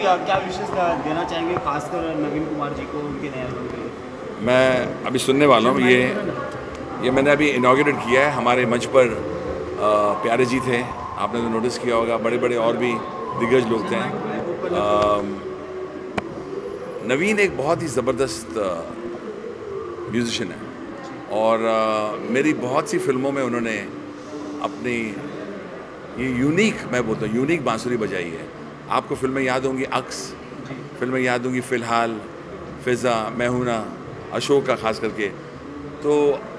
क्या विशेष देना चाहेंगे खासकर नवीन कुमार जी को उनके नए एल्बम के लिए? मैं अभी सुनने वाला हूँ ये मैंने अभी इनॉग्रेट किया है। हमारे मंच पर प्यारे जी थे, आपने तो नोटिस किया होगा, बड़े बड़े और भी दिग्गज लोग थे। नवीन एक बहुत ही ज़बरदस्त म्यूज़िशियन है और मेरी बहुत सी फिल्मों में उन्होंने अपनी ये यूनिक, मैं बोलता हूँ यूनिक बांसुरी बजाई है। आपको फिल्में याद होंगी अक्स, फिल्में याद होंगी फ़िलहाल, फ़िज़ा, मैं हूं ना, अशोक का खास करके। तो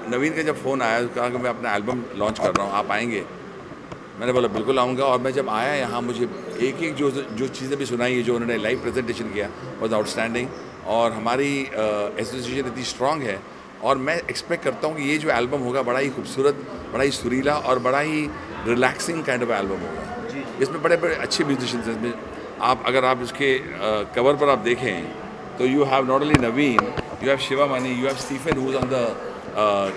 नवीन का जब फ़ोन आया, कहा कि मैं अपना एल्बम लॉन्च कर रहा हूँ, आप आएंगे? मैंने बोला बिल्कुल आऊँगा। और मैं जब आया यहाँ, मुझे एक एक जो चीज़ें भी सुनाई, जो उन्होंने लाइव प्रेजेंटेशन किया वॉज आउटस्टैंडिंग। और हमारी एसोसिएशन इतनी स्ट्रॉन्ग है और मैं एक्सपेक्ट करता हूँ कि ये जो एल्बम होगा बड़ा ही खूबसूरत, बड़ा ही सुरीला और बड़ा ही रिलैक्सिंग काइंड ऑफ एल्बम होगा। इसमें बड़े बड़े अच्छे म्यूजिशियंस हैं। इसमें अगर आप इसके कवर पर आप देखें तो you have not only Naveen, you have Shiva Mani, you have Stephen who is on the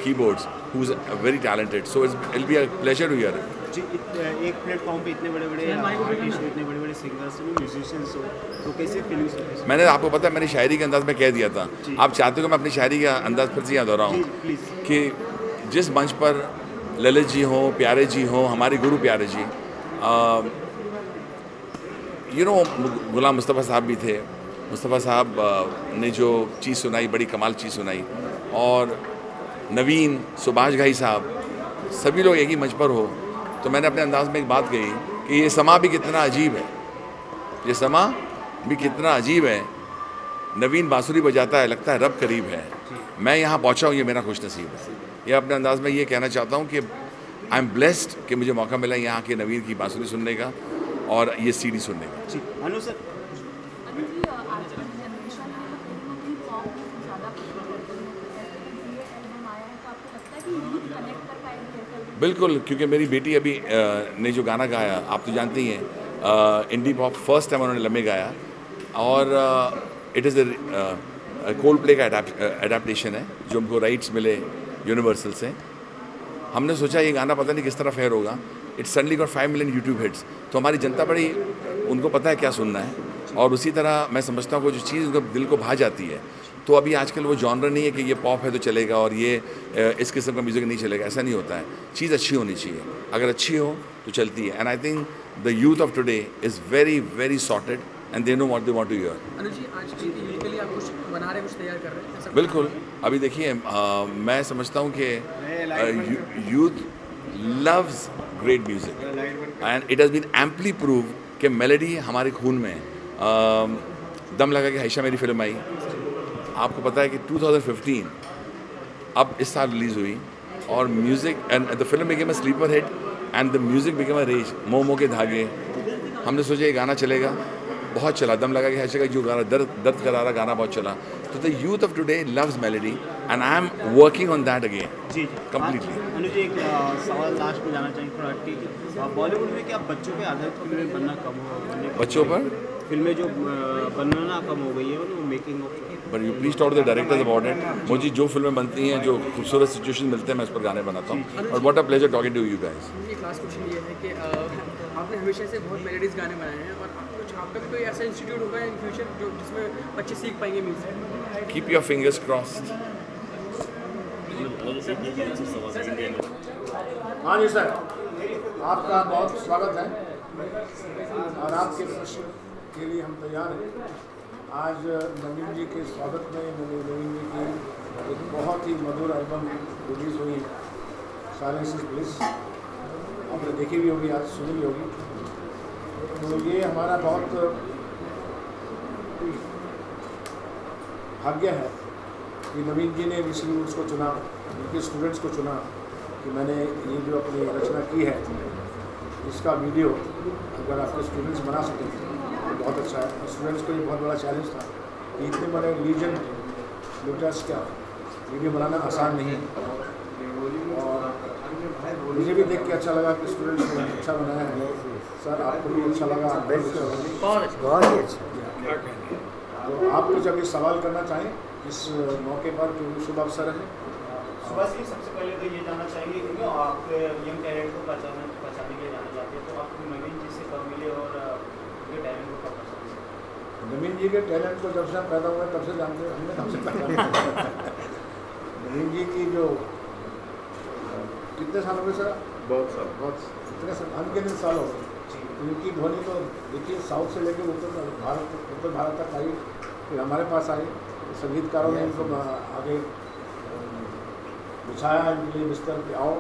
keyboards, who is very talented. So it will be a pleasure to hear. एक प्लेटफॉर्म पे इतने बड़े बड़े आर्टिस्ट, इतने बड़े बड़े सिंगर्स, म्यूजिशियंस हो, तो कैसे फीलिंग्स होती है? मैंने आपको पता है, मैंने शायरी के अंदाज में कह दिया था। आप चाहते हो कि मैं अपनी शायरी का अंदाज फिर से याद दोहराऊं कि जिस मंच पर ललित जी हों, प्यारे जी हों, हमारे गुरु प्यारे जी, गुलाम मुस्तफ़ा साहब भी थे। मुस्तफ़ा साहब ने जो चीज़ सुनाई, बड़ी कमाल चीज़ सुनाई। और नवीन, सुभाष घाई साहब, सभी लोग एक ही मंच पर हो, तो मैंने अपने अंदाज में एक बात कही कि ये समा भी कितना अजीब है, ये समा भी कितना अजीब है। नवीन बांसुरी बजाता है, लगता है रब करीब है। मैं यहाँ पहुँचा हूँ, ये मेरा खुशनसीब है। ये अपने अंदाज में ये कहना चाहता हूँ कि आई एम ब्लेस्ड कि मुझे मौका मिला यहाँ के नवीन की बांसुरी सुनने का और ये सीडी सुनने का। अनु सर, बिल्कुल, क्योंकि मेरी बेटी अभी ने जो गाना गाया, आप तो जानते ही हैं, इंडी पॉप फर्स्ट टाइम उन्होंने लम्हे गाया और इट इज़ कोल्ड प्ले का एडाप्टेशन है जो हमको राइट्स मिले यूनिवर्सल से। हमने सोचा ये गाना पता नहीं किस तरह फेयर होगा। It's suddenly got 5 million YouTube hits. तो हमारी जनता बड़ी, उनको पता है क्या सुनना है। और उसी तरह मैं समझता हूँ कि जो चीज़ उनके दिल को भा जाती है, तो अभी आजकल वो जॉनर नहीं है कि ये पॉप है तो चलेगा और ये इस किस्म का म्यूज़िक नहीं चलेगा, ऐसा नहीं होता है। चीज़ अच्छी होनी चाहिए, अगर अच्छी हो तो चलती है। And I think the youth of today is very very sorted and they know what they want to hear. Anuj ji, आज की ईद के लिए आप कुछ बना रहे हैं, कुछ तैयार कर रहे हैं? बिल्कुल, अभी देखिए, मैं समझता हूँ कि youth loves great music and it has been amply prove कि मेलोडी हमारे खून में है। दम लगा के हाइशा मेरी फिल्म आई, आपको पता है कि 2015 अब इस साल रिलीज़ हुई और music and the film became a sleeper hit and the music became a rage. मोमो के धागे, हमने सोचा ये गाना चलेगा, बहुत चला। दम लगा के हाइशा का जो गाना दर्द करारा गाना बहुत चला। तो the youth of today loves melody and I am working on that again completely. Anuj ji, एक सवाल लास्ट में जाना चाहिए थोड़ा कि बॉलीवुड में क्या बच्चों पे आधारित फिल्में बनना कम हो, बच्चों पर फिल्में जो बनना कम हो गई है, वो making of. But you please talk the directors about it. मुझे जो फिल्में बनती हैं, जो खूबसूरत सिचुएशन मिलते हैं, मैं उस पर गाने बनाता हूँ। और what a pleasure talking to you guys. एक लास्ट क्वेश्चन ये है कि आपने हमेशा से बहुत मेलोडीज गाने बनाए हैं और कुछ आपका भी कोई ऐसा इंस्टीट्यूट होगा इन फ्यूचर जो जिसमें बच्चे सीख पाएंगे music? Keep your fingers crossed. हाँ जी सर, आपका बहुत स्वागत है और आपके प्रश्न के लिए हम तैयार हैं। आज नवीन जी के स्वागत में नवीन जी की एक बहुत ही मधुर एल्बम रिलीज़ हुई है, साइलेंस इज ब्लिस। आपने देखी भी होगी, आज सुनी भी होगी। तो ये हमारा बहुत भाग्य है कि नवीन जी ने इसी उसको चुना, उनके स्टूडेंट्स को चुना कि मैंने ये जो अपनी रचना की है, इसका वीडियो अगर आपके स्टूडेंट्स बना सकें तो बहुत अच्छा है। स्टूडेंट्स को ये बहुत बड़ा चैलेंज था कि इतने बड़े लीजेंड लुटर्स का वीडियो बनाना आसान नहीं है। और मुझे भी देख के अच्छा लगा कि स्टूडेंट्स ने अच्छा बनाया है। सर, आपको भी अच्छा लगा? बहुत ही अच्छा। तो आप कुछ अभी सवाल करना चाहें इस मौके पर, क्योंकि शुभ अवसर है। सुभाष जी, सबसे पहले तो ये जानना चाहेंगे कि आप यंग टैलेंट को पहचानने के लिए जाना चाहते हैं, तो आप नवीन जी से कब मिले और उनके टैलेंट को कब पहचाने? नवीन जी के टैलेंट को जब से हम पैदा हुए तब से जानते हैं, हमने तब से पैदा नवीन जी की जो कितने साल हो गए सर? बहुत इतने साल, अनगिनत साल हो गए। इनकी ध्वनि तो देखिए साउथ से लेकर उत्तर भारत तक आई, फिर हमारे पास आई, संगीतकारों ने इनको आगे बिछाया इनके लिए बिस्तर पे, आओ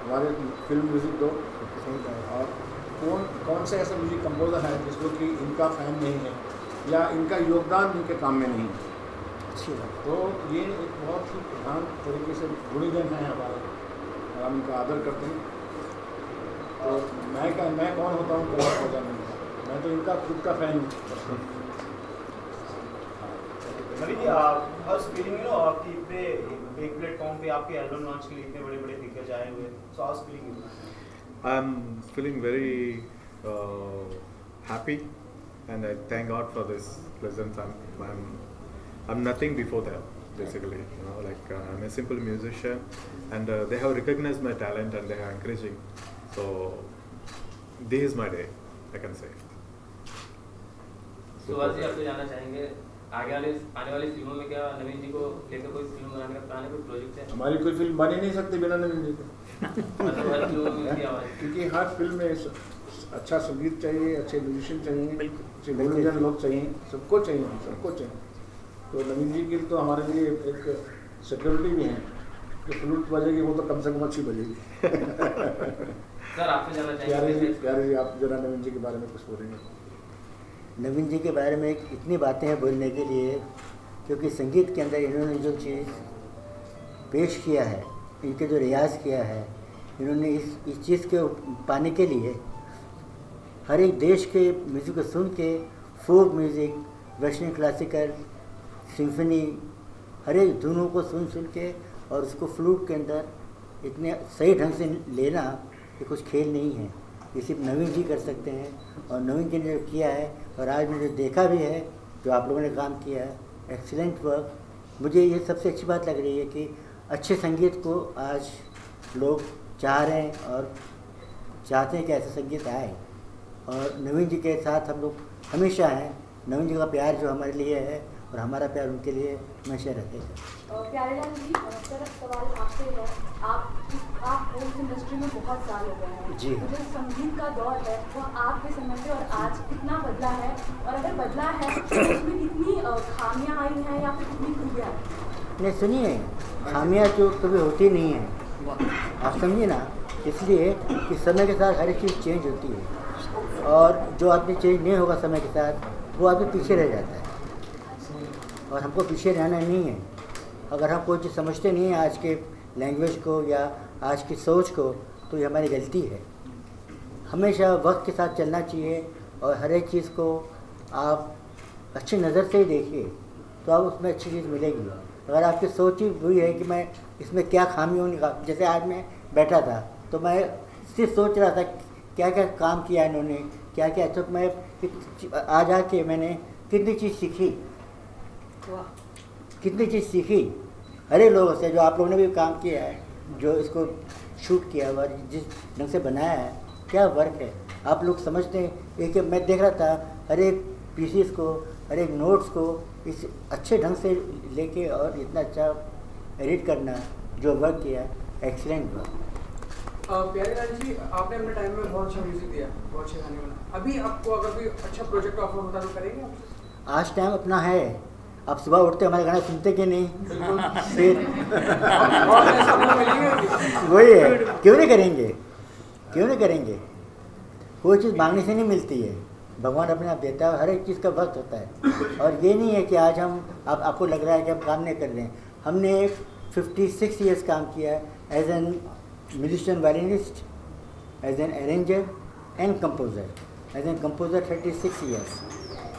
हमारे फिल्म म्यूज़िक दो। और कौन से ऐसा म्यूजिक कंपोजर है जिसको कि इनका फैन नहीं है या इनका योगदान इनके काम में नहीं है। तो ये एक बहुत ही प्रधान तरीके से गुणीजन है हमारा, और हम इनका आदर करते हैं। तो मैं कौन होता हूँ बहुत पता नहीं, मैं तो इनका खुद का फैन हूँ। नवीन जी, हाउस फीलिंग यू नो आपकी पे एक प्लेटफॉर्म पे आपके एल्बम लॉन्च के लिए इतने बड़े बड़े दिग्गज आए हुए, so how's feeling? I'm feeling very happy, and I thank God for this presence. I'm nothing before them, basically. You know, like I'm a simple musician, and they have recognized my talent and they are encouraging. So this is my day, I can say. Subhash ji, आपसे जानना चाहेंगे आने वाली फिल्मों में क्या नवीन जी को लेकर कोई फिल्म बनाने का प्लान है, कोई प्रोजेक्ट है? हमारी कोई फिल्म बन ही नहीं सकती बिना नवीन जी के। क्योंकि हर फिल्म में अच्छा संगीत चाहिए, अच्छे म्यूजिशियन चाहिए, अच्छे गुणीजन लोग चाहिए, सबको चाहिए। तो नवीन जी की तो हमारे लिए एक सिक्योरिटी भी है, जो फ्लूट बजेगी वो तो कम से कम अच्छी बजेगी। सर, आपसे जानना चाहेंगे प्यारे जी, आप जरा नवीन जी के बारे में कुछ बोलेंगे? नवीन जी के बारे में इतनी बातें हैं बोलने के लिए, क्योंकि संगीत के अंदर इन्होंने जो चीज़ पेश किया है, इनके जो रियाज़ किया है, इन्होंने इस चीज़ के पाने के लिए हर एक देश के म्यूज़िक को सुन के, folk music, western classical, symphony, हर एक धुनों को सुन के और उसको फ्लूट के अंदर इतने सही ढंग से लेना, ये कुछ खेल नहीं है। ये सिर्फ नवीन जी कर सकते हैं, और नवीन जी ने जो किया है और आज मैंने जो देखा भी है, जो आप लोगों ने काम किया है, एक्सीलेंट वर्क। मुझे ये सबसे अच्छी बात लग रही है कि अच्छे संगीत को आज लोग चाह रहे हैं और चाहते हैं कि ऐसा संगीत आए, और नवीन जी के साथ हम लोग हमेशा हैं। नवीन जी का प्यार जो हमारे लिए है और हमारा प्यार उनके लिए हमेशा रहेगा। प्यारेलाल जी, सर सवाल आपसे है, आप फिल्म इंडस्ट्री में बहुत साल हो गए हैं जी। तो जो संगीत का दौर है वो आपके समय से और आज कितना बदला है, और अगर बदला है तो उसमें कितनी खामियां आई हैं या फिर कितनी खूबियाँ? नहीं, सुनिए, खामियां जो कभी होती नहीं है, आप समझिए ना, इसलिए कि समय के साथ हर एक चीज़ चेंज होती है, और जो आदमी चेंज नहीं होगा समय के साथ, वो आदमी पीछे रह जाता है, और हमको पीछे रहना नहीं है। अगर हम कोई चीज़ समझते नहीं हैं आज के लैंग्वेज को या आज की सोच को, तो ये हमारी गलती है। हमेशा वक्त के साथ चलना चाहिए, और हर एक चीज़ को आप अच्छी नज़र से ही देखिए, तो आप उसमें अच्छी चीज़ मिलेगी। अगर आपकी सोच ही वही है कि मैं इसमें क्या खामी होने का, जैसे आज मैं बैठा था तो मैं सिर्फ सोच रहा था क्या क्या काम किया इन्होंने, क्या क्या, तो मैं आज आके मैंने कितनी चीज़ सीखी हर एक लोगों से, जो आप लोगों ने भी काम किया है, जो इसको शूट किया हुआ, जिस ढंग से बनाया है, क्या वर्क है। आप लोग समझते हैं, एक मैं देख रहा था हर एक पीसीस को, हर एक नोट्स को इस अच्छे ढंग से लेके और इतना अच्छा एडिट करना, जो वर्क किया, एक्सीलेंट वर्क। प्यारेलाल जी, आपने अपने टाइम में बहुत अच्छा म्यूजिक दिया, बहुत अच्छे गाने बना। अभी आपको अगर कोई अच्छा प्रोजेक्ट ऑफर होता तो करेंगे आप? आज टाइम अपना है, आप सुबह उठते हमारे गाना सुनते कि नहीं? फिर वही है, क्यों नहीं करेंगे? कोई चीज़ मांगने से नहीं मिलती है, भगवान अपने आप देता है, हर एक चीज़ का वक्त होता है। और ये नहीं है कि आज हम आपको लग रहा है कि हम काम नहीं कर रहे हैं। हमने 56 ईयर्स काम किया है as an musician, violinist, as an arranger and composer. As an composer 36 years,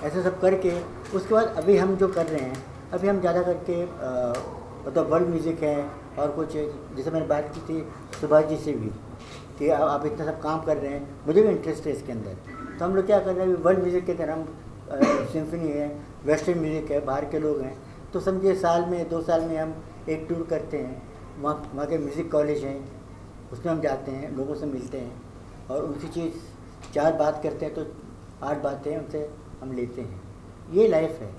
ऐसा सब करके उसके बाद अभी हम जो कर रहे हैं, अभी हम ज़्यादा करके मतलब वर्ल्ड म्यूज़िक है, और कुछ जैसे मैंने बात की थी सुभाष जी से भी कि आप इतना सब काम कर रहे हैं, मुझे भी इंटरेस्ट है इसके अंदर। तो हम लोग क्या कर रहे हैं, वर्ल्ड म्यूज़िक के तरह हम सिम्फनी है, वेस्टर्न म्यूज़िक है, बाहर के लोग हैं, तो समझिए साल में 2 साल में हम एक टूर करते हैं। वहाँ के म्यूज़िक कॉलेज हैं, उसमें हम जाते हैं, लोगों से मिलते हैं, और उनकी चीज़ 4 बात करते हैं तो 8 बातें उनसे हम लेते हैं। ये लाइफ है।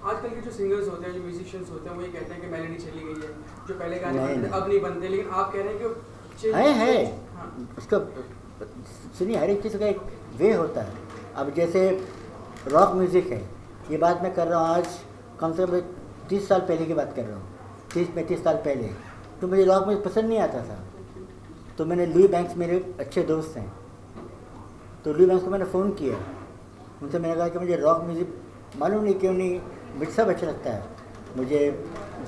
आजकल के जो सिंगर्स होते हैं, जो म्यूजिशियंस होते हैं, वो ये कहते हैं कि मेलोडी चली गई है, जो पहले गाने नहीं, बनते थे अब नहीं बनते, लेकिन आप कह रहे हैं कि है हाँ। उसका सुनिए, हर एक चीज़ का एक वे होता है। अब जैसे रॉक म्यूज़िक है, ये बात मैं कर रहा हूँ आज कम से कम 30 साल पहले की बात कर रहा हूँ, 30-35 साल पहले तो मुझे रॉक म्यूज़िक पसंद नहीं आता था। तो मैंने लुई बैंक्स, मेरे अच्छे दोस्त हैं, तो लुई बैंक्स को मैंने फ़ोन किया, उनसे मैंने कहा कि मुझे रॉक म्यूज़िक मालूम नहीं क्यों नहीं, मुझे सब अच्छा लगता है, मुझे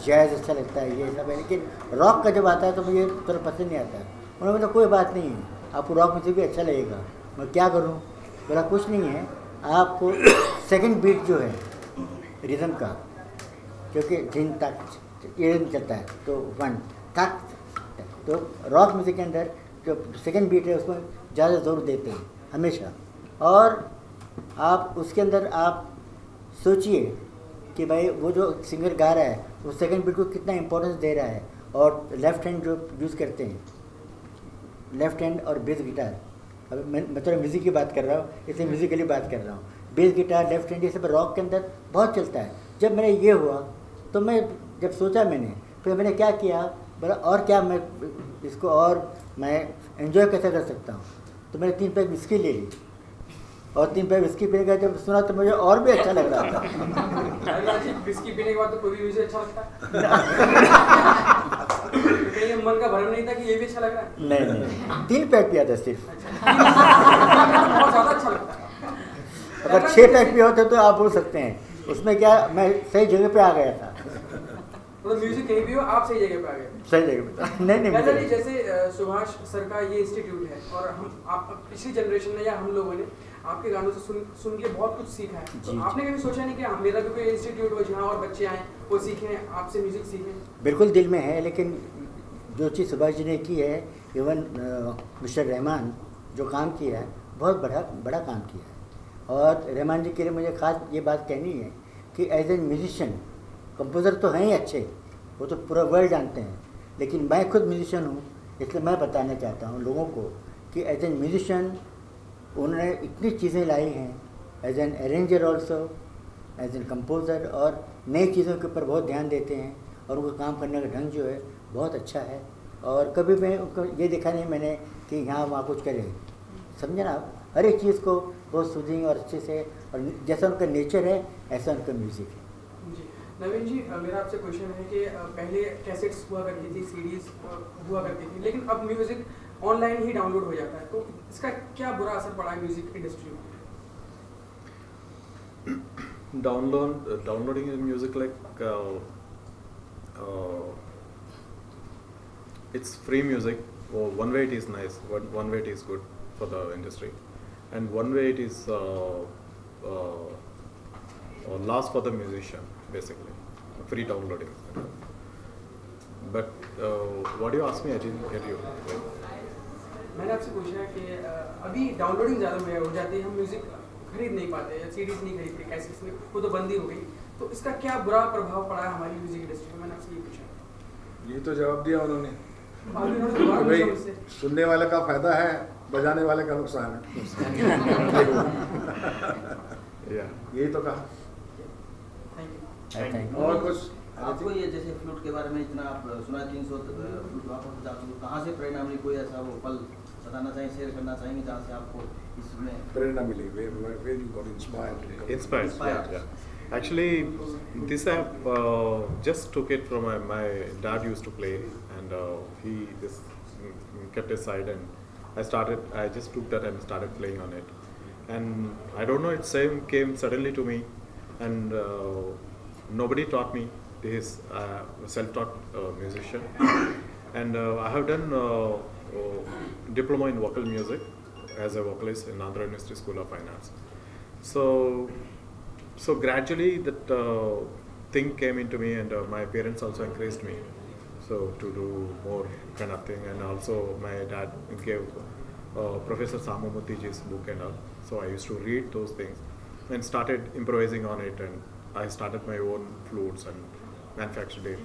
जैज़ अच्छा लगता है, ये सब है, लेकिन रॉक का जब आता है तो मुझे थोड़ा पसंद नहीं आता है। उन्होंने बोला कोई बात नहीं है, आपको रॉक म्यूज़िक भी अच्छा लगेगा। मैं क्या करूं? बोला कुछ नहीं है, आपको सेकंड बीट जो है रिदम का, क्योंकि जिन तक ये रिदम चलता है तो 1 तक, तो रॉक म्यूज़िक के अंदर जो सेकंड बीट है उसमें ज़्यादा जोर देते हैं हमेशा। और आप उसके अंदर आप सोचिए कि भाई वो जो सिंगर गा रहा है वो सेकंड बीट को कितना इंपॉर्टेंस दे रहा है, और लेफ्ट हैंड जो यूज़ करते हैं, लेफ्ट हैंड और बेस गिटार, अब मैं थोड़ा म्यूज़िक की बात कर रहा हूँ, इसलिए म्यूज़िकली बात कर रहा हूँ, बेस गिटार लेफ्ट हैंड ये सब रॉक के अंदर बहुत चलता है। जब मैंने ये हुआ तो मैं जब सोचा फिर मैंने क्या किया, बोला और क्या मैं इसको और मैं एंजॉय कैसे कर सकता हूँ, तो मैंने 3 पैक विस्की ले ली, और 3 पैक विस्की पीने का जब सुना तो मुझे और भी अच्छा लग रहा था। विस्की पीने के बाद तो कोई भी म्यूजिक अच्छा लगता है। कहीं मन का भ्रम नहीं था कि ये भी अच्छा लग रहा है? नहीं, 3 पैक पिया था सिर्फ। बहुत ज़्यादा अच्छा लगता है। अगर 6 पैक पिया होते तो आप बोल सकते हैं, उसमें क्या मैं सही जगह पे आ गया था। मतलब म्यूजिक कहीं भी हो, आप सही जगह पे आ गए। सही जगह पे था। नहीं मुझे जैसे सुभाष सर का ये इंस्टीट्यूट है, और हम आप पिछली जनरेशन ने या हम लोगों ने आपके गानों से सुन के बहुत कुछ सीखा है। तो आपने कभी सोचा नहीं कि मेरा भी कोई इंस्टीट्यूट हो जहाँ और बच्चे आएँ, वो सीखें, आपसे म्यूजिक सीखें? बिल्कुल दिल में है, लेकिन जो चीज़ सुभाष जी ने की है, इवन मिस्टर रहमान जो काम किया है, बहुत बड़ा काम किया है। और रहमान जी के लिए मुझे खास ये बात कहनी है कि एज ए म्यूजिशियन, कंपोज़र तो हैं ही अच्छे, वो तो पूरा वर्ल्ड जानते हैं, लेकिन मैं खुद म्यूजिशियन हूँ, इसलिए मैं बताना चाहता हूँ लोगों को कि एज ए म्यूजिशियन उन्होंने इतनी चीज़ें लाई हैं, as an arranger also, as an composer, और नई चीज़ों के ऊपर बहुत ध्यान देते हैं, और उनका काम करने का ढंग जो है बहुत अच्छा है। और कभी मैं उनको ये देखा नहीं मैंने कि यहाँ वहाँ कुछ करे, समझे ना आप, हर एक चीज़ को बहुत सूदिंग और अच्छे से, और जैसा उनका नेचर है ऐसा उनका म्यूज़िक है। जी नवीन जी, मेरा आपसे क्वेश्चन है कि पहले कैसेट्स हुआ करती थी, सीडीज हुआ करती थी, लेकिन अब म्यूजिक ऑनलाइन ही डाउनलोड हो जाता है, तो इसका क्या बुरा असर पड़ा है म्यूजिक इंडस्ट्री में? Downloading music like it's free music. Well, one way it is nice, one way it is good for the industry, and one way it is loss for the musician, basically, free downloading. But what you asked me, I didn't get you. मैंने आपसे पूछा कि अभी downloading ज़्यादा हो जाती है, हम म्यूजिक खरीद नहीं पाते, सीडीज नहीं खरीदते, कैसेट्स में वो तो बंदी हो गई, तो इसका क्या बुरा प्रभाव पड़ा है हमारी म्यूजिक इंडस्ट्री में? मैंने आपसे ये पूछा। ये तो जवाब दिया उन्होंने, भाई सुनने वाले का फायदा है, बजाने वाले का नुकसान है। यही तो कहा। Thank you. और कुछ आपको ये जैसे फ्लूट के बारे में इतना आप सुना, 300 फ्लूट वहाँ पर 50, कहाँ से प्रेरणा मिली? कोई ऐसा वो पल बताना चाहिए, शेयर करना चाहेंगे जहाँ से आपको इसमें प्रेरणा मिली? Where you got inspired? Inspired, yeah. Actually, this I just took it from my dad used to play, and he just kept aside, and I just took that and started playing on it. And I don't know, it came suddenly to me, and nobody taught me. This self-taught musician, and I have done diploma in vocal music as a vocalist in Andhra University School of Fine Arts. So gradually that thing came into me, and my parents also encouraged me so to do more kind of thing, and also my dad gave Professor Samamutiji's book and all, so I used to read those things and started improvising on it, and I started my own flutes and manufactured it,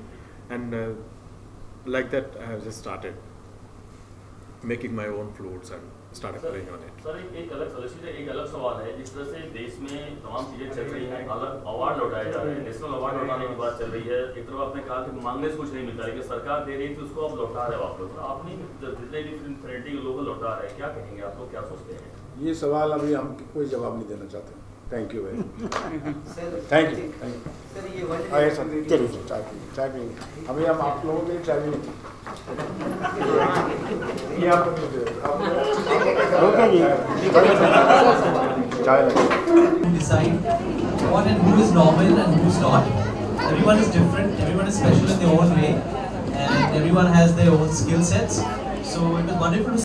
and like that I have just started making my own flutes and start applying on it. Sir एक अलग सवाल है, जिस तरह से देश में तमाम चीजें चल रही हैं, अलग अवार्ड लौटाए जा रहे हैं, नेशनल अवार्ड लौटाने की बात चल रही है। एक तरफ आपने कहा कि मांगने से कुछ नहीं मिलता, लेकिन सरकार दे रही थी उसको आप लौटा रहे हो आप लोग। आपने जितने भी फिल्म थ्रेडिंग लोग लौटा रहे हैं, क्या कहेंगे आप लोग, क्या सोचते हैं? ये सवाल अभी हम कोई जवाब नहीं देना चाहते। Thank you very much. Thank you. आइए सर, चलिए चाय पिएंगे। अभी हम आप लोगों के लिए चाय भी ये आप चाय decide what and who is normal and who's not. Everyone is different, everyone is special in their own way, and everyone has their own skill sets. So it was wonderful to